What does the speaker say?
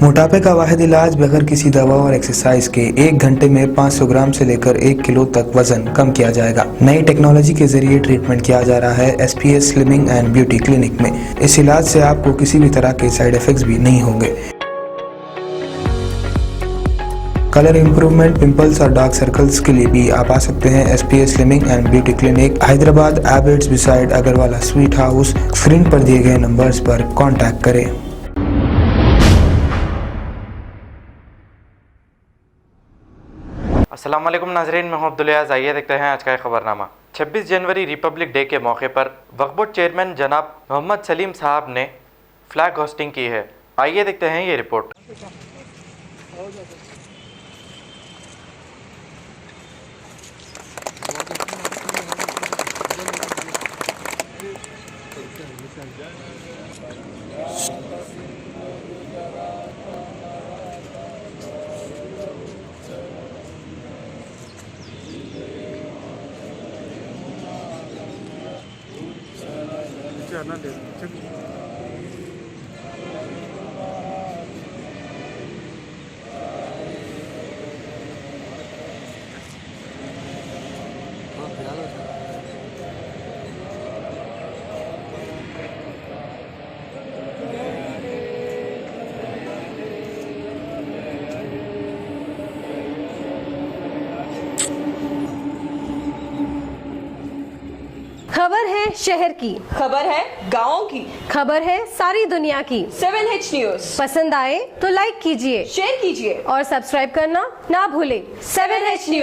मोटापे का वाहिद इलाज बगैर किसी दवा और एक्सरसाइज के 1 घंटे में 500 ग्राम से लेकर 1 किलो तक वजन कम किया जाएगा। नई टेक्नोलॉजी के जरिए ट्रीटमेंट किया जा रहा है SPS slimming and beauty clinic में। इस इलाज से आपको किसी भी तरह के साइड इफेक्ट्स भी नहीं होंगे। कलर इंप्रूवमेंट, पिंपल्स और डार्क सर्कल्स के लिए भी आप आ सकते हैं SPS slimming and beauty clinic, Hyderabad, Abids beside Agarwala sweet house. Screen पर दिए गए नंबर्स पर कॉन्टैक्ट करें। अस्सलाम वालेकुम नाज़रीन, मैं हूं अब्दुल अयाज़। आइए देखते हैं आज का खबरनामा। 26 जनवरी रिपब्लिक डे के मौके पर वक्फ बोर्ड चेयरमैन जनाब मोहम्मद सलीम साहब ने फ्लैग होस्टिंग की है। आइए देखते हैं ये रिपोर्ट। खबर है शहर की, खबर है गाँव की, खबर है सारी दुनिया की। 7H न्यूज पसंद आए तो लाइक कीजिए, शेयर कीजिए और सब्सक्राइब करना ना भूलें। 7H news.